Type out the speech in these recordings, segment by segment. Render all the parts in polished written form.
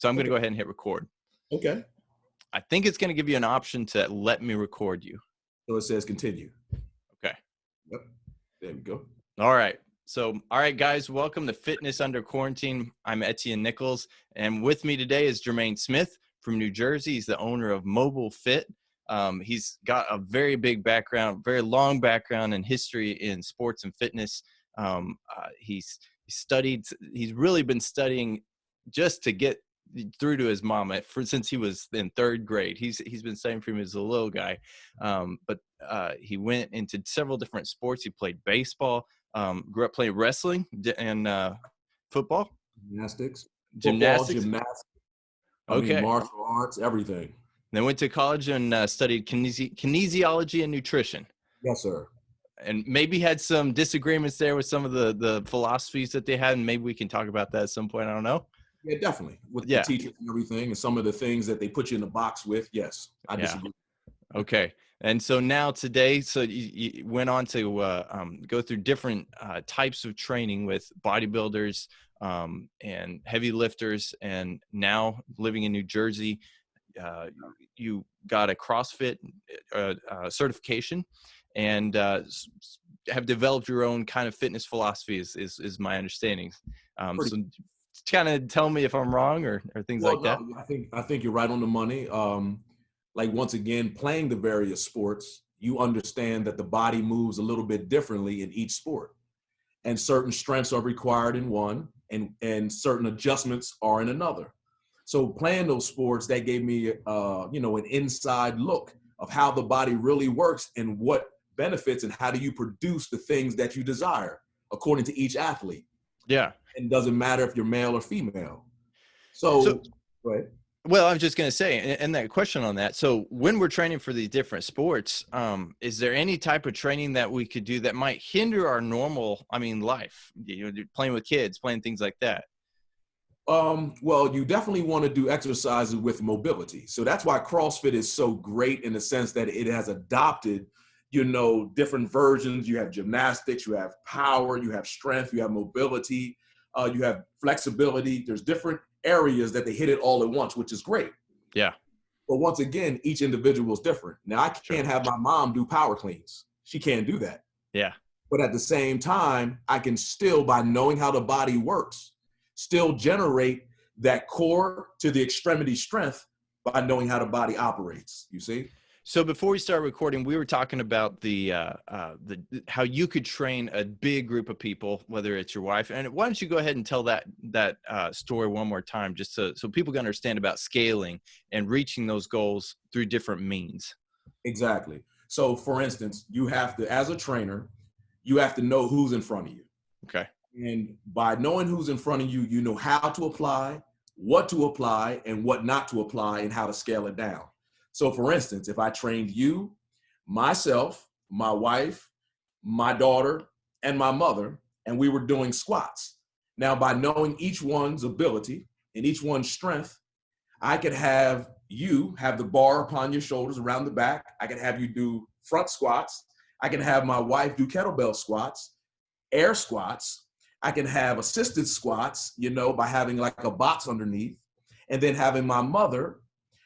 So I'm going to go ahead and hit record. Okay. I think it's going to give you an option to let me record you. So it says continue. Okay. Yep. There we go. All right. So, all right, guys, welcome to Fitness Under Quarantine. I'm Etienne Nichols, and with me today is Jermaine Smith from New Jersey. He's the owner of MobileFit. He's got a very big background, very long background in history in sports and fitness. He's really been studying just to get through to his mom since he was in third grade. He's been studying from as a little guy, but he went into several different sports. He played baseball, grew up playing wrestling and football, Gymnastics. Okay. Martial arts, everything. Then went to college and studied kinesiology and nutrition. Yes, sir. And maybe had some disagreements there with some of the philosophies that they had, and maybe we can talk about that at some point. I don't know. Yeah, definitely. With the teachers and everything, and some of the things that they put you in the box with. Yes, I disagree. Okay. And so now today, so you went on to go through different types of training with bodybuilders and heavy lifters, and now living in New Jersey, you got a CrossFit certification and have developed your own kind of fitness philosophy is my understanding. So kind of tell me if I'm wrong or things like that. I think you're right on the money. Like once again, playing the various sports, you understand that the body moves a little bit differently in each sport, and certain strengths are required in one, and certain adjustments are in another. So playing those sports, that gave me, an inside look of how the body really works and what benefits and how do you produce the things that you desire according to each athlete. Yeah. It doesn't matter if you're male or female. So go ahead. Well, I was just going to say, and that question on that. So when we're training for these different sports, is there any type of training that we could do that might hinder our normal, life, playing with kids, playing things like that? Well, you definitely want to do exercises with mobility. So that's why CrossFit is so great in the sense that it has adopted, different versions. You have gymnastics, you have power, you have strength, you have mobility, you have flexibility. There's different areas that they hit it all at once, which is great. Yeah. But once again, each individual is different. Now, I can't have my mom do power cleans. She can't do that. Yeah. But at the same time, I can still, by knowing how the body works, still generate that core to the extremity strength by knowing how the body operates, you see? So before we start recording, we were talking about the how you could train a big group of people, whether it's your wife. And why don't you go ahead and tell that story one more time, just so people can understand about scaling and reaching those goals through different means. Exactly. So for instance, you have to, as a trainer, you have to know who's in front of you. Okay. And by knowing who's in front of you, you know how to apply, what to apply, and what not to apply, and how to scale it down. So for instance, if I trained you, myself, my wife, my daughter, and my mother, and we were doing squats. Now, by knowing each one's ability and each one's strength, I could have you have the bar upon your shoulders around the back. I could have you do front squats. I can have my wife do kettlebell squats, air squats. I can have assisted squats, by having like a box underneath, and then having my mother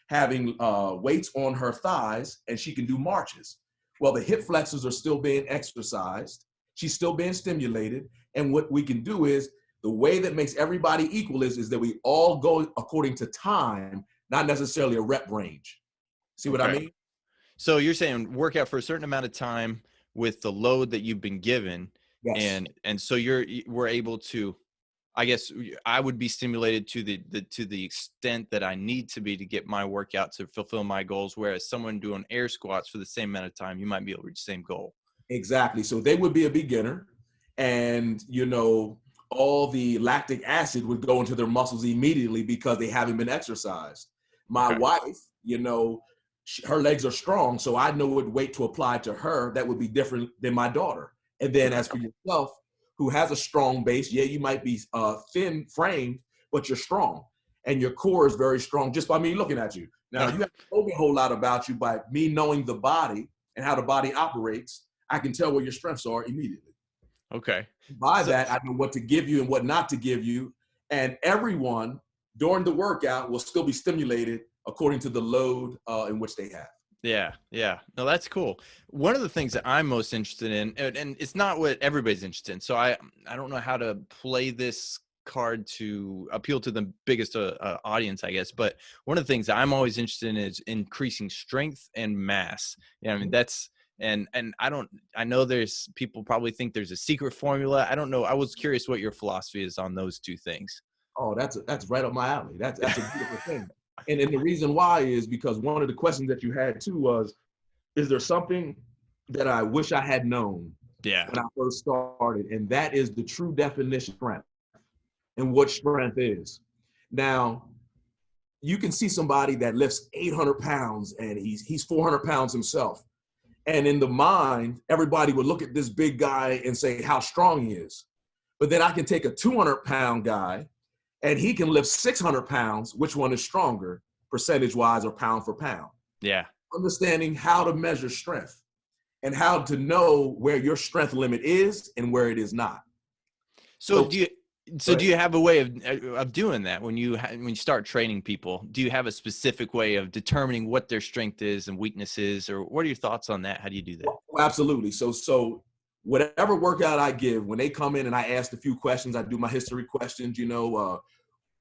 having weights on her thighs, and she can do marches. Well, the hip flexors are still being exercised. She's still being stimulated. And what we can do is, the way that makes everybody equal is that we all go according to time, not necessarily a rep range. See what I mean? So you're saying work out for a certain amount of time with the load that you've been given. Yes. And so we're able to, I guess I would be stimulated to the extent that I need to be to get my workout to fulfill my goals. Whereas someone doing air squats for the same amount of time, you might be able to reach the same goal. Exactly. So they would be a beginner, and all the lactic acid would go into their muscles immediately because they haven't been exercised. My wife, her legs are strong, so I know what weight to apply to her that would be different than my daughter. And then as for yourself, who has a strong base, you might be thin framed, but you're strong. And your core is very strong just by me looking at you. Now, you have to know me a whole lot about you by me knowing the body and how the body operates. I can tell where your strengths are immediately. Okay. By that, I know what to give you and what not to give you. And everyone during the workout will still be stimulated according to the load in which they have. Yeah. Yeah. No, that's cool. One of the things that I'm most interested in, and it's not what everybody's interested in. So I don't know how to play this card to appeal to the biggest audience, I guess. But one of the things that I'm always interested in is increasing strength and mass. Yeah. I mean, that's, and I know there's people probably think there's a secret formula. I don't know. I was curious what your philosophy is on those two things. Oh, that's right up my alley. That's a beautiful thing. And the reason why is because one of the questions that you had too was, is there something that I wish I had known Yeah. when I first started? And that is the true definition of strength and what strength is. Now, you can see somebody that lifts 800 pounds and he's 400 pounds himself. And in the mind, everybody would look at this big guy and say how strong he is. But then I can take a 200-pound guy and he can lift 600 pounds. Which one is stronger, percentage-wise or pound for pound? Yeah. Understanding how to measure strength and how to know where your strength limit is and where it is not. So do you have a way of doing that when you start training people? Do you have a specific way of determining what their strength is and weakness is, or what are your thoughts on that? How do you do that? Well, absolutely. So whatever workout I give, when they come in and I ask a few questions, I do my history questions,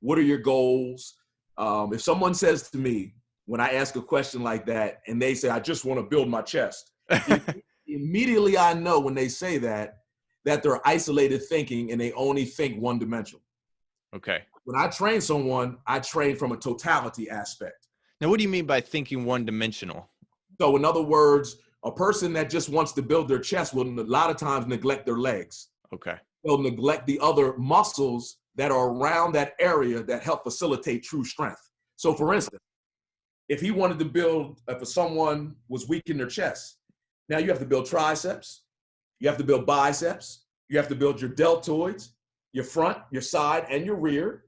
what are your goals? If someone says to me, when I ask a question like that, and they say, I just want to build my chest, immediately I know when they say that they're isolated thinking and they only think one dimensional. Okay. When I train someone, I train from a totality aspect. Now, what do you mean by thinking one dimensional? So in other words, a person that just wants to build their chest will a lot of times neglect their legs. Okay. They'll neglect the other muscles that are around that area that help facilitate true strength. So for instance, if he wanted to build, if someone was weak in their chest, now you have to build triceps, you have to build biceps, you have to build your deltoids, your front, your side, and your rear,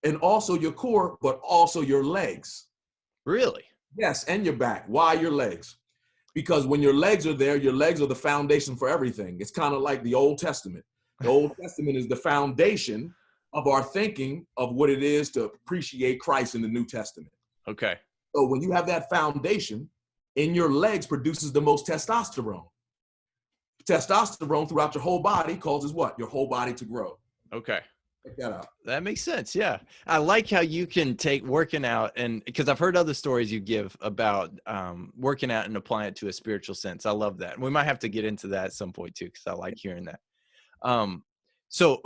and also your core, but also your legs. Really? Yes, and your back. Why your legs? Because when your legs are there, your legs are the foundation for everything. It's kind of like the Old Testament. The Old Testament is the foundation of our thinking of what it is to appreciate Christ in the New Testament. Okay. So when you have that foundation, in your legs produces the most testosterone. Testosterone throughout your whole body causes what? Your whole body to grow. Okay. Check that out. That makes sense. Yeah. I like how you can take working out, and because I've heard other stories you give about working out and applying it to a spiritual sense. I love that. We might have to get into that at some point too, because I like hearing that. So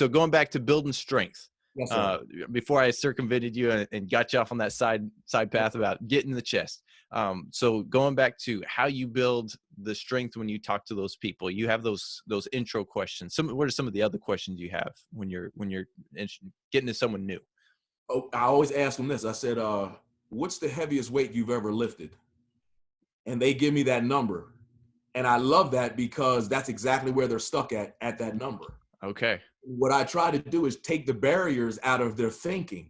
going back to building strength, Yes, sir. before I circumvented you and got you off on that side path about getting the chest. So going back to how you build the strength when you talk to those people, you have those intro questions. What are some of the other questions you have when you're getting to someone new? Oh, I always ask them this. I said, what's the heaviest weight you've ever lifted? And they give me that number. And I love that because that's exactly where they're stuck at that number. Okay. What I try to do is take the barriers out of their thinking.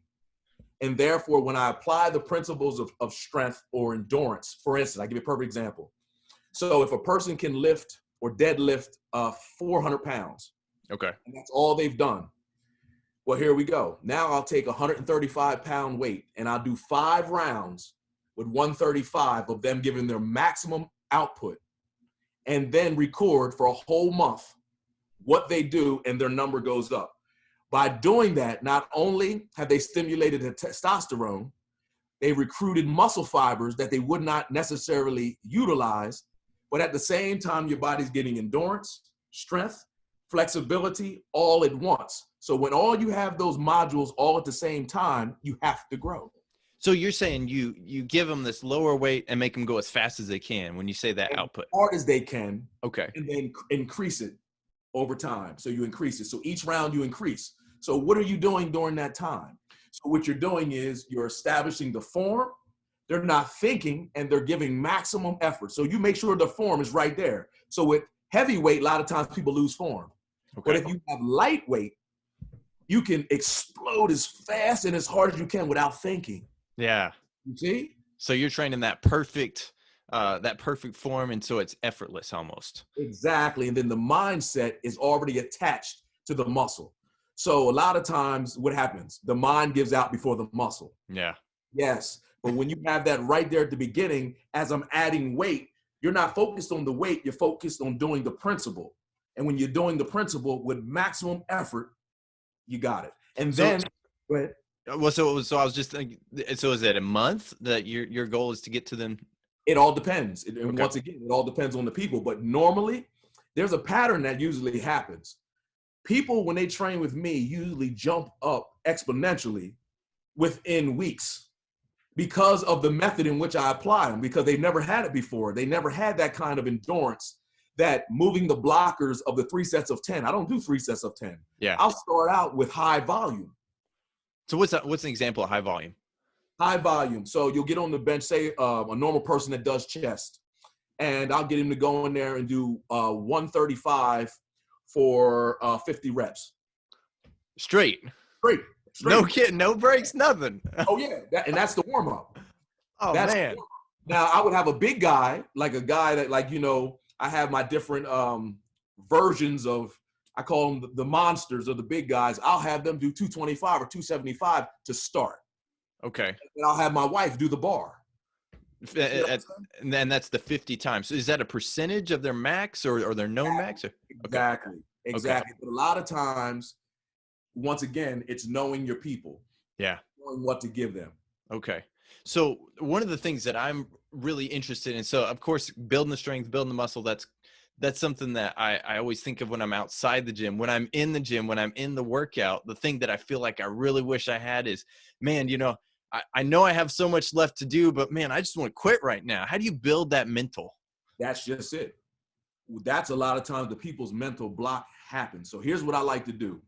And therefore, when I apply the principles of strength or endurance, for instance, I give you a perfect example. So if a person can lift or deadlift 400 pounds, okay, and that's all they've done. Well, here we go. Now I'll take a 135-pound weight and I'll do 5 rounds with 135 of them giving their maximum output, and then record for a whole month what they do, and their number goes up. By doing that, not only have they stimulated the testosterone, they recruited muscle fibers that they would not necessarily utilize, but at the same time, your body's getting endurance, strength, flexibility all at once. So when all you have those modules all at the same time, you have to grow. So you're saying you give them this lower weight and make them go as fast as they can when you say that output. As hard as they can. Okay. And then increase it over time. So you increase it. So each round you increase. So what are you doing during that time? So what you're doing is you're establishing the form. They're not thinking and they're giving maximum effort. So you make sure the form is right there. So with heavyweight, a lot of times people lose form. Okay. But if you have lightweight, you can explode as fast and as hard as you can without thinking. Yeah. You see? So you're training that perfect form, and so it's effortless almost. Exactly. And then the mindset is already attached to the muscle. So a lot of times what happens? The mind gives out before the muscle. Yeah. Yes. But when you have that right there at the beginning, as I'm adding weight, you're not focused on the weight, you're focused on doing the principle. And when you're doing the principle with maximum effort, you got it. And So, then, go ahead. well, so I was just thinking, so is it a month that your goal is to get to them? It all depends. And Okay. once again, it all depends on the people. But normally, there's a pattern that usually happens. People, when they train with me, usually jump up exponentially within weeks because of the method in which I apply them, because they never had it before. They never had that kind of endurance, that moving the blockers of the 3 sets of 10. I don't do 3 sets of 10. Yeah. I'll start out with high volume. So what's an example of high volume? High volume. So you'll get on the bench, say a normal person that does chest, and I'll get him to go in there and do 135 for 50 reps. Straight. Straight. No kidding, no breaks, nothing. Oh yeah, and that's the warm up. Oh That's man. Now I would have a big guy, like a guy that, like, I have my different versions of, I call them the monsters or the big guys. I'll have them do 225 or 275 to start. Okay. And I'll have my wife do the bar. And then that's the 50 times. So is that a percentage of their max or their known max? Exactly. Okay. Exactly. But a lot of times, once again, it's knowing your people. Yeah. Knowing what to give them. Okay. So one of the things that I'm really interested in, so of course, building the strength, building the muscle, that's something that I always think of when I'm outside the gym. When I'm in the gym, when I'm in the workout, the thing that I feel like I really wish I had is, man, I know I have so much left to do, but man, I just want to quit right now. How do you build that mental? That's just it. That's a lot of times the people's mental block happens. So here's what I like to do.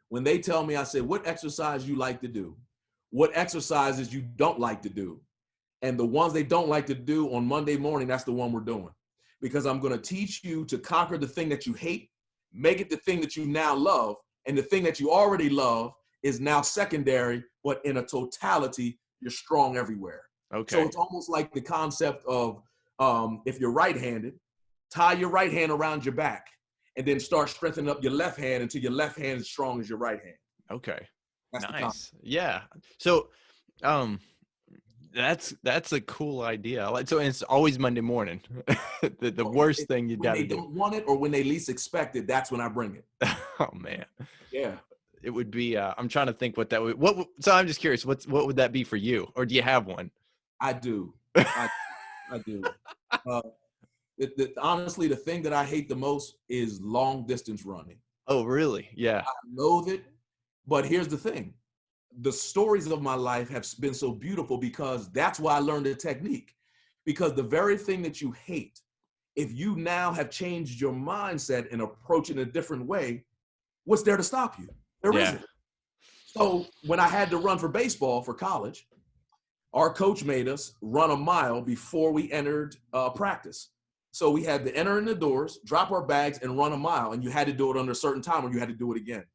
When they tell me, I say, what exercise you like to do? What exercises you don't like to do? And the ones they don't like to do on Monday morning, that's the one we're doing. Because I'm going to teach you to conquer the thing that you hate, make it the thing that you now love, and the thing that you already love is now secondary, but in a totality, you're strong everywhere. Okay. So it's almost like the concept of if you're right-handed, tie your right hand around your back and then start strengthening up your left hand until your left hand is as strong as your right hand. Okay. That's nice. Yeah. So, that's a cool idea. So it's always Monday morning. the worst thing you got to do. When they don't want it or when they least expect it, that's when I bring it. Oh man. Yeah. It would be. I'm trying to think what that would. So I'm just curious. What would that be for you, or do you have one? I do. I do. Honestly, the thing that I hate the most is long distance running. Oh, really? Yeah. I loathe it. But here's the thing. The stories of my life have been so beautiful because that's why I learned the technique. Because the very thing that you hate, if you now have changed your mindset and approach it in a different way, what's there to stop you? There isn't. So when I had to run for baseball for college, our coach made us run a mile before we entered practice. So we had to enter in the doors, drop our bags, and run a mile. And you had to do it under a certain time or you had to do it again.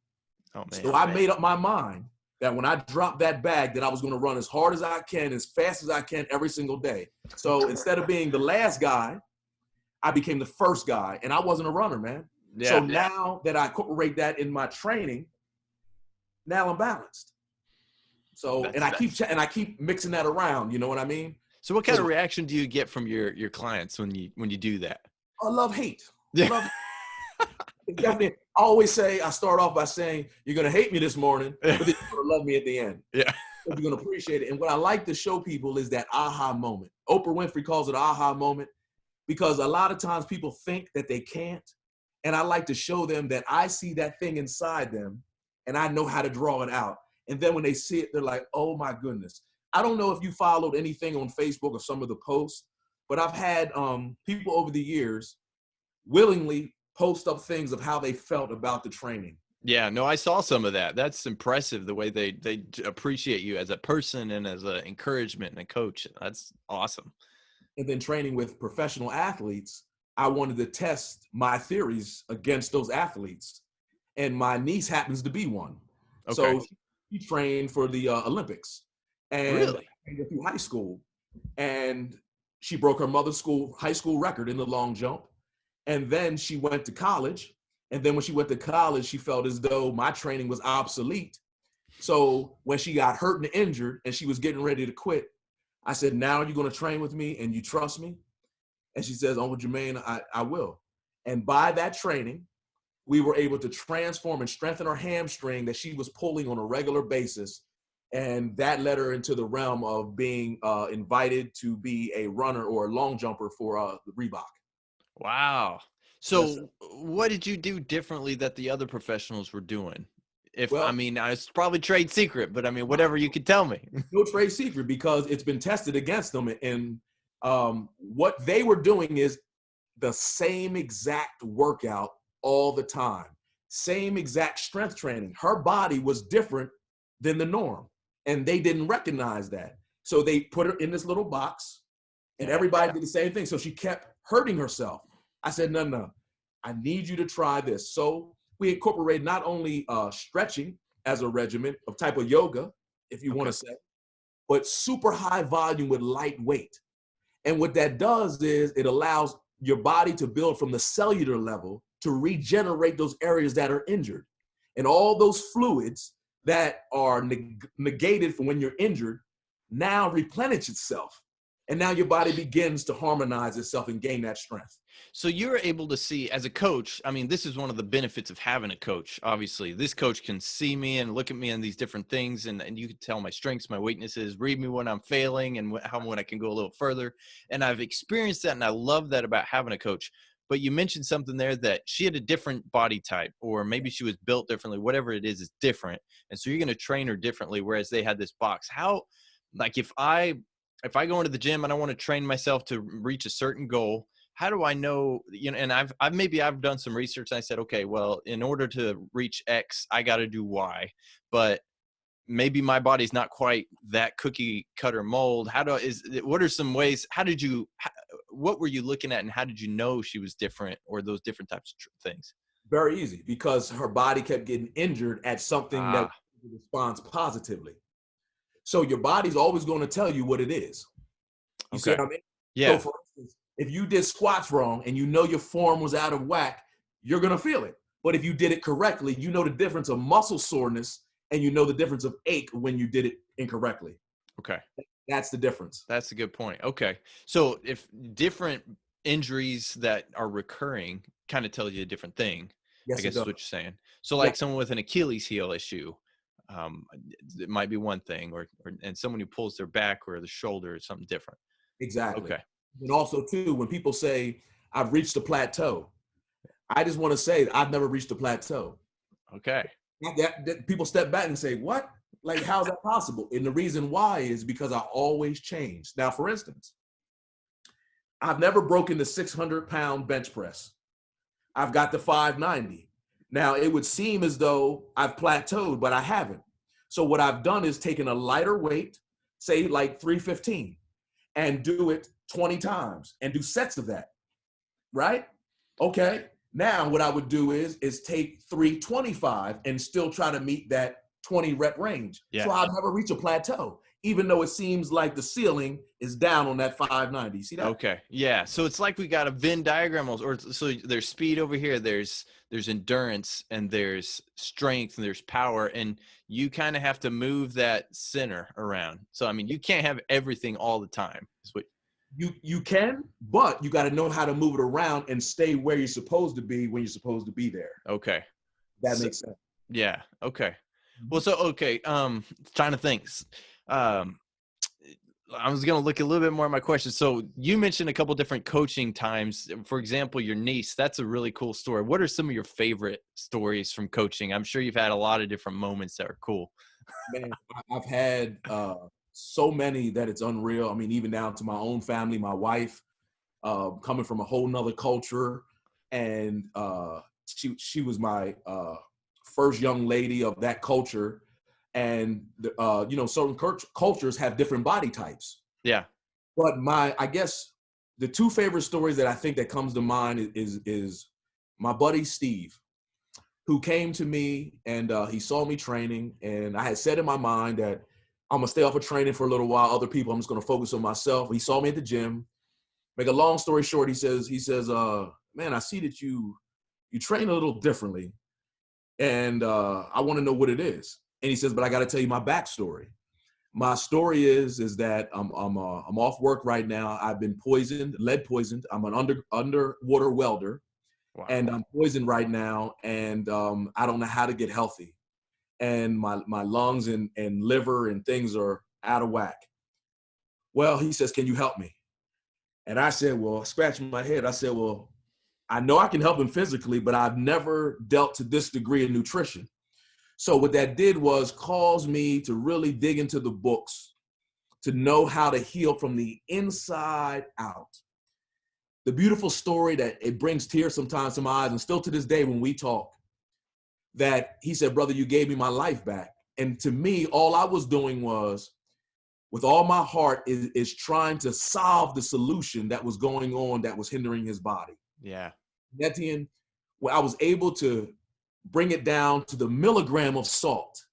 Oh, man. So I made up my mind that when I dropped that bag, that I was going to run as hard as I can, as fast as I can every single day. So instead of being the last guy, I became the first guy. And I wasn't a runner, man. Yeah, so now that I incorporate that in my training, now I'm balanced. So, and I keep mixing that around. You know what I mean? So what kind of reaction do you get from your clients when you do that? I love hate. Yeah. Definitely. I always say, I start off by saying, you're going to hate me this morning, but then you're going to love me at the end. Yeah. You're going to appreciate it. And what I like to show people is that aha moment. Oprah Winfrey calls it aha moment because a lot of times people think that they can't. And I like to show them that I see that thing inside them and I know how to draw it out. And then when they see it, they're like, oh my goodness. I don't know if you followed anything on Facebook or some of the posts, but I've had people over the years willingly post up things of how they felt about the training. Yeah, no, I saw some of that. That's impressive, the way they appreciate you as a person and as an encouragement and a coach. That's awesome. And then training with professional athletes, I wanted to test my theories against those athletes. And my niece happens to be one. Okay. So she trained for the Olympics. And really? Through high school. And she broke her mother's high school record in the long jump. And then she went to college And then when she went to college, she felt as though my training was obsolete. So when she got hurt and injured and she was getting ready to quit, I said, now you're going to train with me and you trust me? And she says, Uncle Jermaine, I will. And by that training, we were able to transform and strengthen her hamstring that she was pulling on a regular basis. And that led her into the realm of being invited to be a runner or a long jumper for Reebok. Wow. Yes, sir. So what did you do differently that the other professionals were doing? If I Well, mean, it's probably trade secret, but I mean, whatever you could tell me. no trade secret because it's been tested against them. And what they were doing is the same exact workout all the time, same exact strength training. Her body was different than the norm, and they didn't recognize that. So they put her in this little box, and Yeah. everybody did the same thing. So she kept hurting herself. I said, no, I need you to try this. So we incorporate not only stretching as a regimen of type of yoga, if you want to say, but super high volume with light weight. And what that does is it allows your body to build from the cellular level to regenerate those areas that are injured. And all those fluids that are negated from when you're injured now replenish itself. And now your body begins to harmonize itself and gain that strength. So you're able to see as a coach, I mean, this is one of the benefits of having a coach. Obviously, this coach can see me and look at me on these different things, and you can tell my strengths, my weaknesses, read me when I'm failing and when I can go a little further. And I've experienced that, and I love that about having a coach. But you mentioned something there that she had a different body type, or maybe she was built differently. Whatever it is different. And so you're going to train her differently, whereas they had this box. How, like if I go into the gym and I want to train myself to reach a certain goal, how do I know, you know, and I've done some research and I said, okay, well, in order to reach X, I got to do Y, but maybe my body's not quite that cookie cutter mold. What are some ways, what were you looking at and how did you know she was different or those different types of things? Very easy, because her body kept getting injured at something that responds positively. So your body's always going to tell you what it is. You see Okay. what I mean? Yeah. So for instance, if you did squats wrong and you know your form was out of whack, you're going to feel it. But if you did it correctly, you know the difference of muscle soreness and you know the difference of ache when you did it incorrectly. Okay. That's the difference. That's a good point. Okay. So if different injuries that are recurring kind of tell you a different thing, Yes, I it guess does. is what you're saying. So Yeah, like someone with an Achilles heel issue, it might be one thing, and someone who pulls their back or the shoulder is something different. exactly. Okay. And also too, when people say I've reached a plateau, I just want to say I've never reached a plateau. Okay. That people step back and say, what? Like, how's that possible? And the reason why is because I always change. Now, for instance, I've never broken the 600-pound bench press. I've got the 590. Now, it would seem as though I've plateaued, but I haven't. So what I've done is taken a lighter weight, say like 315, and do it 20 times and do sets of that, right? Okay. Now what I would do is take 325 and still try to meet that 20 rep range. Yeah. So I'll never reach a plateau, even though it seems like the ceiling is down on that 590. See that? Okay. Yeah. So it's like we got a Venn diagram, or so there's speed over here, there's endurance, and there's strength, and there's power, and you kind of have to move that center around. So I mean, you can't have everything all the time. Is what You can, but you got to know how to move it around and stay where you're supposed to be when you're supposed to be there. Okay. That So, makes sense. yeah. Okay. Well, so okay. Trying to think. Um, I was going to look a little bit more at my question. So you mentioned a couple different coaching times. For example, your niece. That's a really cool story. What are some of your favorite stories from coaching? I'm sure you've had a lot of different moments that are cool. Man, I've had so many that it's unreal. I mean, even down to my own family, my wife, coming from a whole nother culture, and she was my first young lady of that culture, and you know, certain cultures have different body types. Yeah. But I guess the two favorite stories that I think that comes to mind is my buddy Steve, who came to me and he saw me training, and I had said in my mind that I'm gonna stay off of training for a little while. Other people, I'm just gonna focus on myself. He saw me at the gym. Make a long story short, he says, man, I see that you you train a little differently. And I want to know what it is. And he says, but I got to tell you my backstory. My story is that I'm off work right now. I've been lead poisoned. I'm an underwater welder. Wow. And I'm poisoned right now. And I don't know how to get healthy. And my lungs and liver and things are out of whack. Well, he says, can you help me? And I said, well, scratching my head, I said, well, I know I can help him physically, but I've never dealt to this degree in nutrition. So what that did was cause me to really dig into the books, to know how to heal from the inside out. The beautiful story that it brings tears sometimes to my eyes, and still to this day when we talk, that he said, brother, you gave me my life back. And to me, all I was doing was, with all my heart, is trying to solve the solution that was going on that was hindering his body. Yeah. Etienne, where I was able to bring it down to the milligram of salt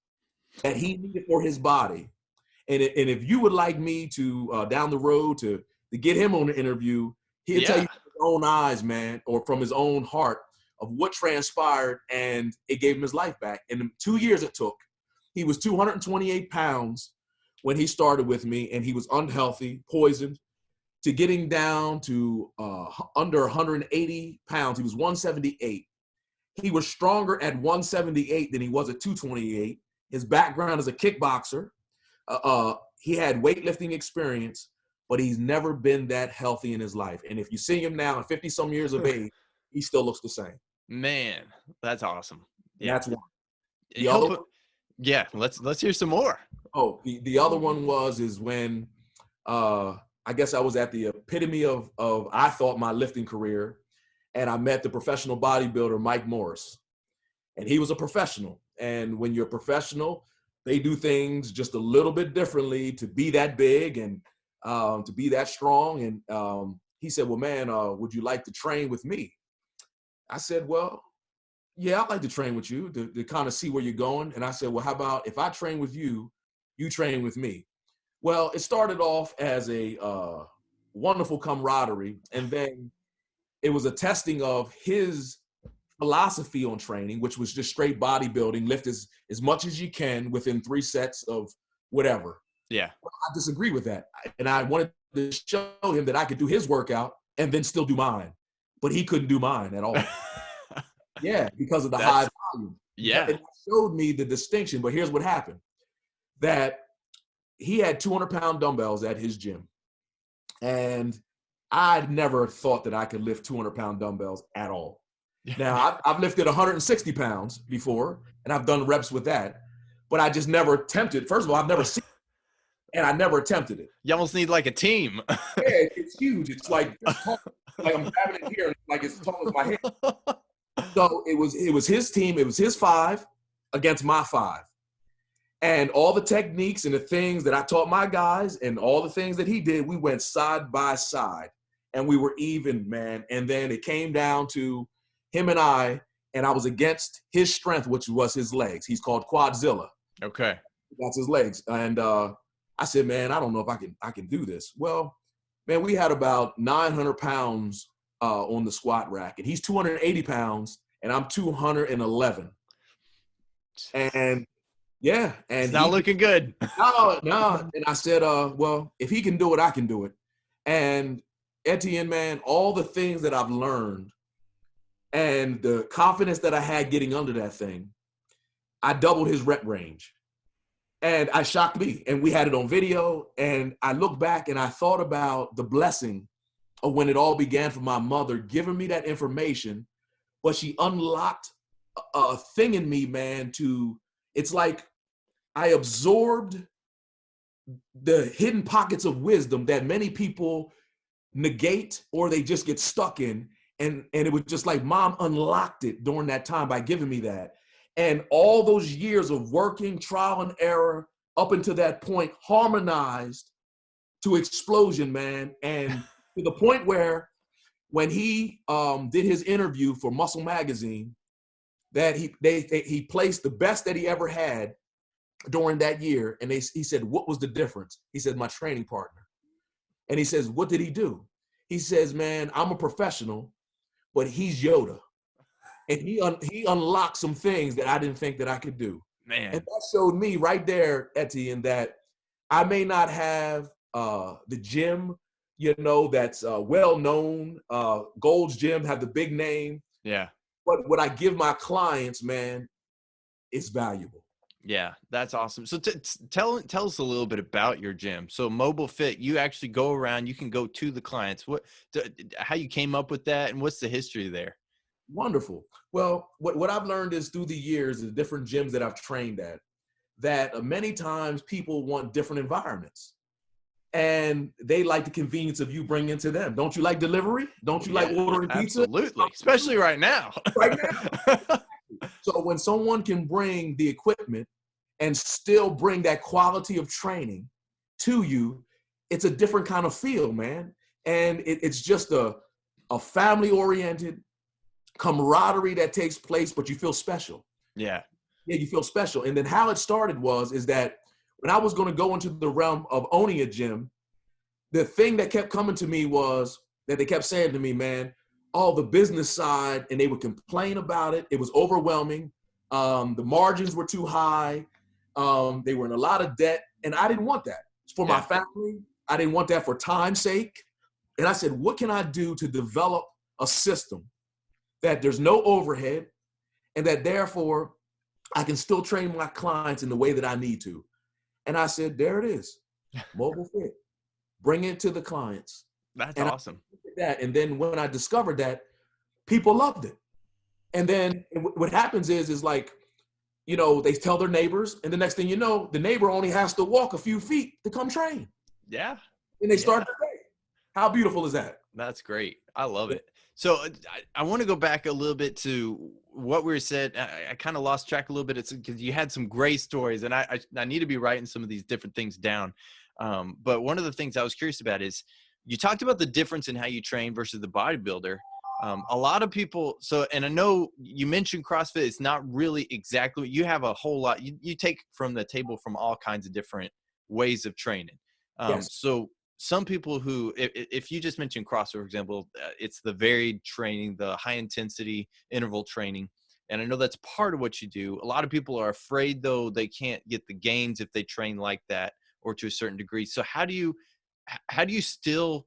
that he needed for his body. And if you would like me to, down the road, to get him on the interview, he'll tell you from his own eyes, man, or from his own heart, of what transpired, and it gave him his life back. And the 2 years it took, he was 228 pounds when he started with me, and he was unhealthy, poisoned, to getting down to under 180 pounds. He was 178. He was stronger at 178 than he was at 228. His background as a kickboxer. He had weightlifting experience, but he's never been that healthy in his life. And if you see him now at 50 some years of age, he still looks the same. Man, that's awesome. Yeah. That's one. Let's hear some more. Oh, the other one is when I guess I was at the epitome of I thought my lifting career, and I met the professional bodybuilder Mike Morris, and he was a professional. And when you're a professional, they do things just a little bit differently to be that big and to be that strong. And he said, well, man, would you like to train with me? I said, well, yeah, I'd like to train with you to kind of see where you're going. And I said, well, how about if I train with you, you train with me? Well, it started off as a wonderful camaraderie. And then it was a testing of his philosophy on training, which was just straight bodybuilding, lift as much as you can within 3 sets of whatever. Yeah. Well, I disagree with that. And I wanted to show him that I could do his workout and then still do mine. But he couldn't do mine at all. Yeah, because of the high volume. Yeah. It showed me the distinction. But here's what happened. That he had 200-pound dumbbells at his gym. And I'd never thought that I could lift 200-pound dumbbells at all. Now, I've lifted 160 pounds before, and I've done reps with that. But I just never attempted. First of all, I've never seen it, and I never attempted it. You almost need like a team. Yeah, it's huge. It's like I'm grabbing it here, like it's as tall as my head. So it was his team. It was his 5 against my 5. And all the techniques and the things that I taught my guys and all the things that he did, we went side by side. And we were even, man. And then it came down to him and I was against his strength, which was his legs. He's called Quadzilla. Okay. That's his legs. And I said, man, I don't know if I can do this. Well, man, we had about 900 pounds on the squat rack. And he's 280 pounds, and I'm 211. And yeah. And it's not looking good. No. And I said, well, if he can do it, I can do it. And Etienne, man, all the things that I've learned and the confidence that I had getting under that thing, I doubled his rep range. And I shocked me. And we had it on video. And I look back and I thought about the blessing of when it all began from my mother giving me that information. But she unlocked a thing in me, man, it's like I absorbed the hidden pockets of wisdom that many people negate or they just get stuck in. And it was just like mom unlocked it during that time by giving me that. And all those years of working, trial and error up until that point harmonized to explosion, man. And to the point where when he did his interview for Muscle Magazine, that he placed the best that he ever had during that year. And he said, what was the difference? He said, my training partner. And he says, what did he do? He says, man, I'm a professional, but he's Yoda. And he unlocked some things that I didn't think that I could do. Man. And that showed me right there, Etienne, that I may not have the gym, that's well known. Gold's Gym have the big name. Yeah. But what I give my clients, man, is valuable. Yeah, that's awesome. So tell us a little bit about your gym. So MobileFit, you actually go around, you can go to the clients. How you came up with that, and what's the history there? Wonderful. Well, what I've learned is through the years, the different gyms that I've trained at, that many times people want different environments. And they like the convenience of you bringing it to them. Don't you like delivery? Don't you like ordering pizza? Absolutely, especially right now. Right now. So when someone can bring the equipment and still bring that quality of training to you, it's a different kind of feel, man. And it's just a family-oriented camaraderie that takes place, but you feel special. Yeah. Yeah, you feel special. And then how it started is that when I was going to go into the realm of owning a gym, the thing that kept coming to me was that they kept saying to me, man, all the business side, and they would complain about it. It was overwhelming. The margins were too high. They were in a lot of debt, and I didn't want that for my family. I didn't want that for time's sake. And I said, what can I do to develop a system that there's no overhead and that therefore I can still train my clients in the way that I need to? And I said, there it is, MobileFit. Bring it to the clients. That's awesome. And then when I discovered that, people loved it. And then what happens is like, they tell their neighbors, and the next thing you know, the neighbor only has to walk a few feet to come train. Yeah. And they start their day. How beautiful is that? That's great. I love it. So I want to go back a little bit to what we said. I kind of lost track a little bit. It's because you had some great stories, and I need to be writing some of these different things down. But one of the things I was curious about is you talked about the difference in how you train versus the bodybuilder. A lot of people, and I know you mentioned CrossFit, it's not really exactly, you have a whole lot, you take from the table from all kinds of different ways of training. Yes. So some people who, if you just mentioned CrossFit, for example, it's the varied training, the high intensity interval training. And I know that's part of what you do. A lot of people are afraid, though, they can't get the gains if they train like that or to a certain degree. So how do you still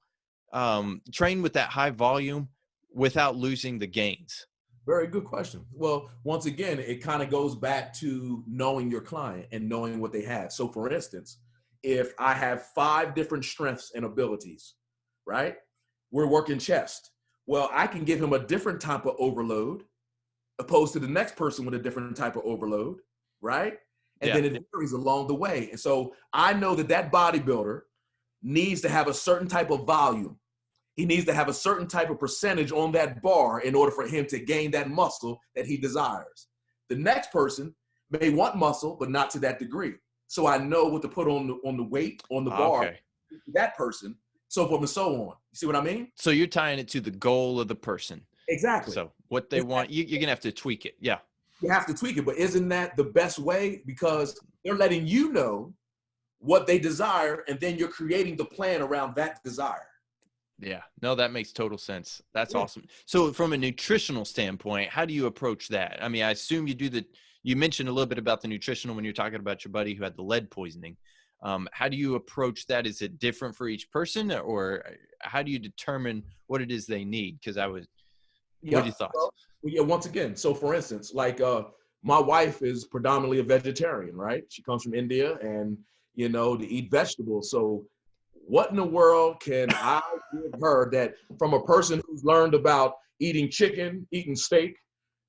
train with that high volume without losing the gains? Very good question. Well, once again, it kind of goes back to knowing your client and knowing what they have. So for instance, if I have 5 different strengths and abilities, right? We're working chest. Well, I can give him a different type of overload opposed to the next person with a different type of overload, right? And then it varies along the way. And so I know that bodybuilder needs to have a certain type of volume. He needs to have a certain type of percentage on that bar in order for him to gain that muscle that he desires. The next person may want muscle, but not to that degree. So I know what to put on the weight, on the bar, that person, so forth and so on. You see what I mean? So you're tying it to the goal of the person. Exactly. So what they want, you're going to have to tweak it. Yeah. You have to tweak it, but isn't that the best way? Because they're letting you know what they desire, and then you're creating the plan around that desire. Yeah, no, that makes total sense. That's awesome. So from a nutritional standpoint, how do you approach that? I mean, I assume you mentioned a little bit about the nutritional when you're talking about your buddy who had the lead poisoning. How do you approach that? Is it different for each person, or how do you determine what it is they need? Because what are your thoughts? Well, once again, so for instance, like my wife is predominantly a vegetarian, right? She comes from India and, to eat vegetables. So what in the world can I give her that from a person who's learned about eating chicken, eating steak,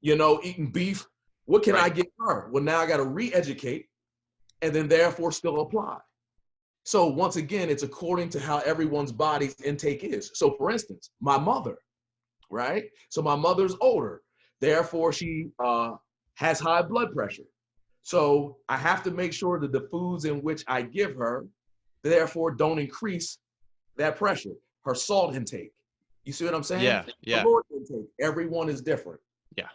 eating beef? What can I give her? Well, now I got to re-educate and then therefore still apply. So once again, it's according to how everyone's body's intake is. So for instance, my mother, right? So my mother's older. Therefore, she has high blood pressure. So I have to make sure that the foods in which I give her, therefore, don't increase that pressure. Her salt intake. You see what I'm saying? Yeah, yeah. Caloric intake. Everyone is different. Yeah.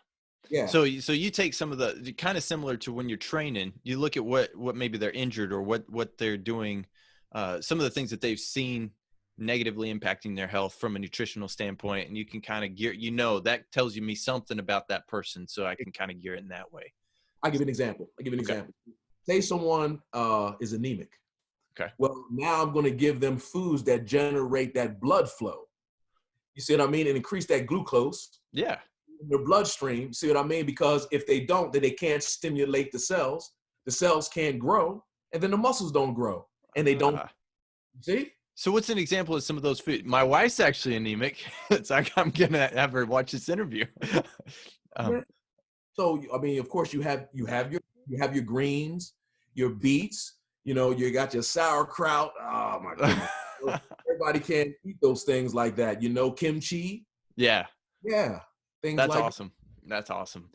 Yeah. So you take some of the kind of similar to when you're training, you look at what maybe they're injured or what they're doing, some of the things that they've seen negatively impacting their health from a nutritional standpoint, and you can kind of gear, that tells you me something about that person, so I can kind of gear it in that way. I'll give you an example. Okay. Say someone is anemic. Okay. Well, now I'm going to give them foods that generate that blood flow. You see what I mean? And increase that glucose Yeah. in their bloodstream. See what I mean? Because if they don't, then they can't stimulate the cells. The cells can't grow, and then the muscles don't grow, and they don't. See? So what's an example of some of those foods? My wife's actually anemic. It's like, I'm gonna have her watch this interview. So I mean, of course, you have your greens, your beets. You got your sauerkraut. Oh my goodness! Everybody can't eat those things like that. Kimchi. Yeah. Yeah. Things That's like awesome. That's awesome.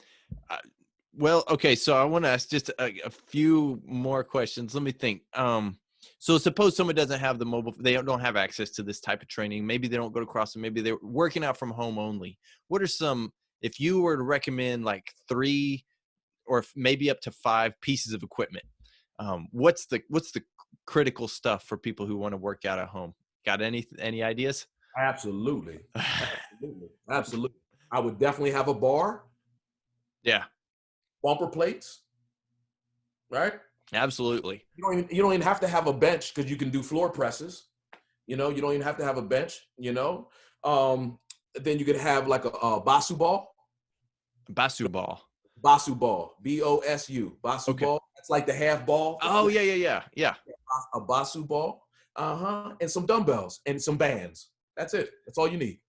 Well, okay. So I want to ask just a few more questions. Let me think. So suppose someone doesn't have they don't have access to this type of training. Maybe they don't go to CrossFit. Maybe they're working out from home only. What are some, if you were to recommend like 3 or maybe up to 5 pieces of equipment, what's the critical stuff for people who want to work out at home? Got any ideas? Absolutely. Absolutely. I would definitely have a bar. Yeah. Bumper plates. Right? Absolutely. You don't even have to have a bench, because you can do floor presses. You don't even have to have a bench. Then you could have like a Basu ball. Basu ball. Basu ball. BOSU. Basu Okay. ball. It's like the half ball. Oh, yeah. A Basu ball. And some dumbbells and some bands. That's it. That's all you need.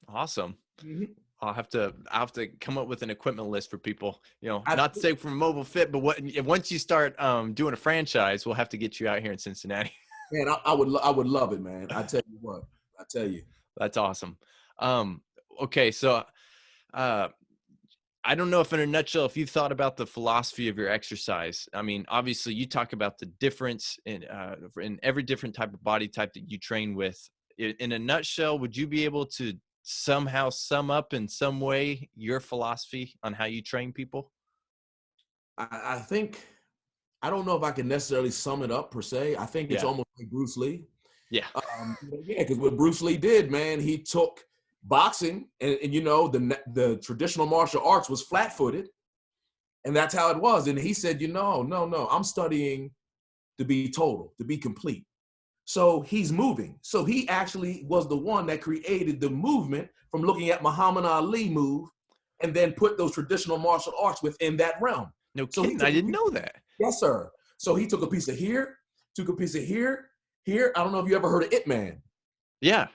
Awesome. Mm-hmm. I'll have to come up with an equipment list for people, Absolutely. Not to say from MobileFit, but once you start doing a franchise, we'll have to get you out here in Cincinnati. Man, I would love it, man. I tell you what, That's awesome. Okay. So, I don't know if in a nutshell, if you've thought about the philosophy of your exercise. I mean, obviously you talk about the difference in every different type of body type that you train with. In a nutshell, would you be able to somehow sum up in some way your philosophy on how you train people? I think, I don't know if I can necessarily sum it up per se. I think it's almost like Bruce Lee. Yeah. Because what Bruce Lee did, man, he took boxing and the traditional martial arts was flat-footed, and that's how it was. And he said, no, I'm studying to be total, to be complete. So he's moving. So he actually was the one that created the movement from looking at Muhammad Ali move, and then put those traditional martial arts within that realm. No kidding. I didn't know that. Yes, sir. So he took a piece of here, took a piece of here. I don't know if you ever heard of Ip Man. Yeah.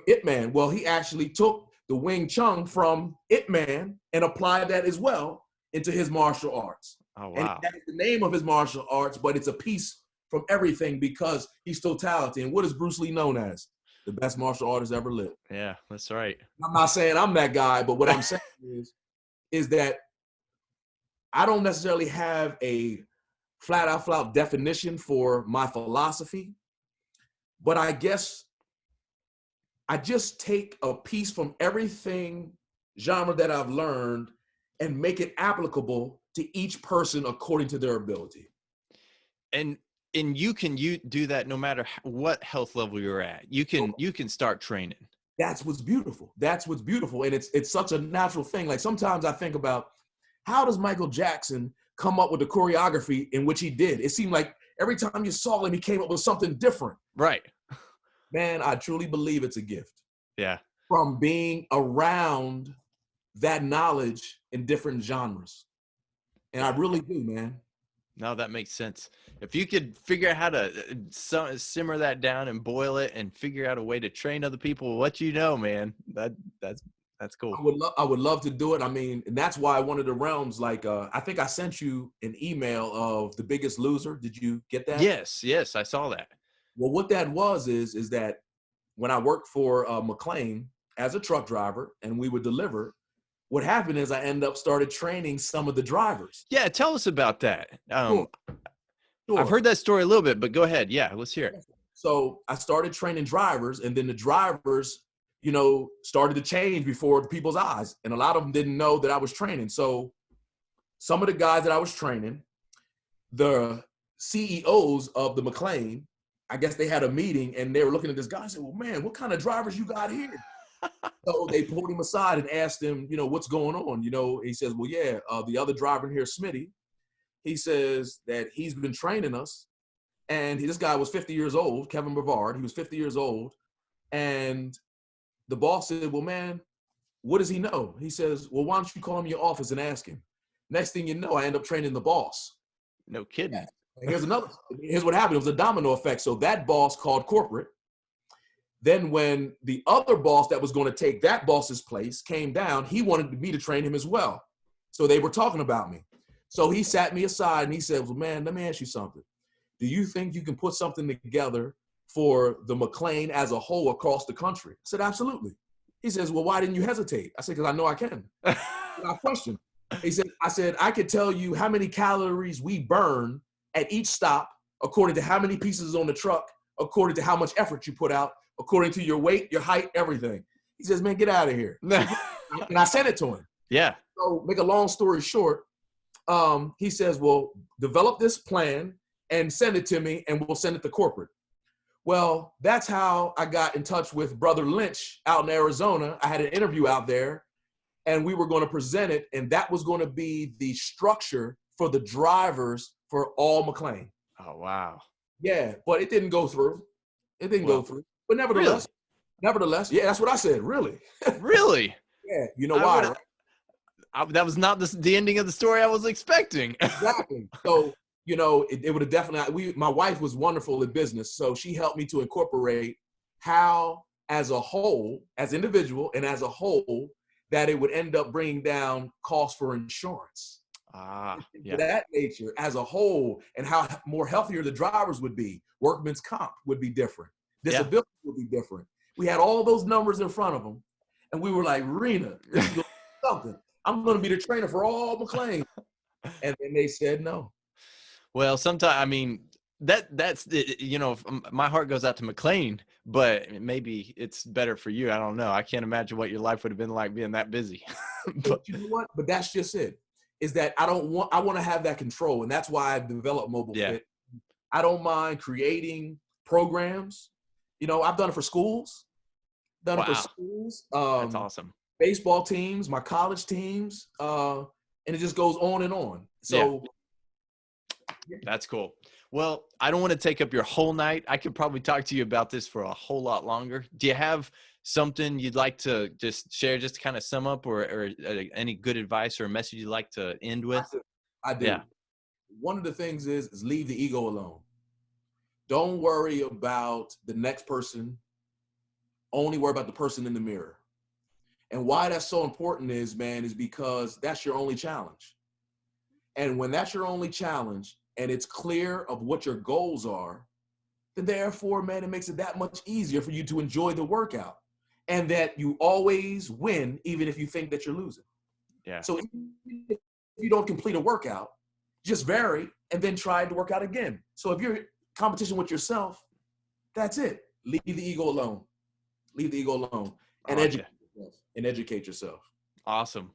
Ip Man. Well, he actually took the Wing Chun from Ip Man and applied that as well into his martial arts. Oh, wow. And that's the name of his martial arts, but it's a piece from everything, because he's totality. And what is Bruce Lee known as? The best martial artist ever lived. Yeah, that's right. I'm not saying I'm that guy, but what I'm saying is that I don't necessarily have a flat out definition for my philosophy, but I guess I just take a piece from everything genre that I've learned and make it applicable to each person according to their ability. And you do that no matter what health level you're at. You can start training. That's what's beautiful. And it's such a natural thing. Like sometimes I think about, how does Michael Jackson come up with the choreography in which he did? It seemed like every time you saw him, he came up with something different. Right. Man, I truly believe it's a gift. Yeah. From being around that knowledge in different genres. And I really do, man. No, that makes sense. If you could figure out how to simmer that down and boil it and figure out a way to train other people, man, that's cool. I would love to do it. I mean, and that's why one of the realms, like, I think I sent you an email of The Biggest Loser. Did you get that? Yes, I saw that. Well, what that was is that when I worked for McLean as a truck driver and we would deliver, what happened is I started training some of the drivers. Yeah, tell us about that. Sure. I've heard that story a little bit, but go ahead. Yeah, let's hear it. So I started training drivers, and then the drivers, started to change before people's eyes. And a lot of them didn't know that I was training. So some of the guys that I was training, the CEOs of the McLean I guess they had a meeting and they were looking at this guy and said, well, man, what kind of drivers you got here? So they pulled him aside and asked him, what's going on? He says, well, yeah, the other driver in here, Smitty, he says that he's been training us. And this guy was 50 years old, Kevin Brevard. He was 50 years old. And the boss said, well, man, what does he know? He says, well, why don't you call him in your office and ask him? Next thing you know, I end up training the boss. No kidding. Yeah. And here's what happened. It was a domino effect. So that boss called corporate. Then when the other boss that was going to take that boss's place came down, he wanted me to train him as well. So they were talking about me. So he sat me aside and he said, well, man, let me ask you something. Do you think you can put something together for the McLean as a whole across the country? I said, absolutely. He says, well, why didn't you hesitate? I said, because I know I can. I questioned. I said, I could tell you how many calories we burn at each stop, according to how many pieces on the truck, according to how much effort you put out, according to your weight, your height, everything. He says, man, get out of here. And I sent it to him. Yeah. So make a long story short, he says, well, develop this plan and send it to me and we'll send it to corporate. Well, that's how I got in touch with Brother Lynch out in Arizona. I had an interview out there and we were going to present it. And that was going to be the structure for the drivers for all McLean. Oh, wow. Yeah, but it didn't go through. It didn't go through. But nevertheless, yeah, that's what I said. Really? Really? Yeah. You know why? Right? That was not the ending of the story I was expecting. Exactly. So, it would have definitely, my wife was wonderful at business. So she helped me to incorporate how, as a whole, as individual and as a whole, that it would end up bringing down costs for insurance. Yeah. That nature as a whole, and how more healthier the drivers would be. Workman's comp would be different. Disability would be different. We had all those numbers in front of them. And we were like, Rena, this is something. I'm going to be the trainer for all McLean. And then they said no. Well, sometimes, I mean, that's, my heart goes out to McLean, but maybe it's better for you. I don't know. I can't imagine what your life would have been like being that busy. But you know what? But that's just it. Is that I want to have that control. And that's why I developed MobileFit. I don't mind creating programs. I've done it for schools. That's awesome. Baseball teams, my college teams, and it just goes on and on. So that's cool. Well, I don't want to take up your whole night. I could probably talk to you about this for a whole lot longer. Do you have something you'd like to just share, just to kind of sum up, or any good advice or a message you'd like to end with? I do. Yeah. One of the things is leave the ego alone. Don't worry about the next person. Only worry about the person in the mirror. And why that's so important is because that's your only challenge. And when that's your only challenge and it's clear of what your goals are, then therefore, man, it makes it that much easier for you to enjoy the workout, and that you always win, even if you think that you're losing. Yeah. So if you don't complete a workout, just vary and then try to work out again. So if you're in competition with yourself, that's it. Leave the ego alone. Leave the ego alone and educate yourself. Awesome.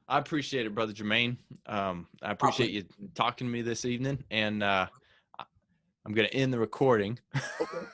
I appreciate it, Brother Jermaine. I appreciate you talking to me this evening, and I'm going to end the recording. Okay.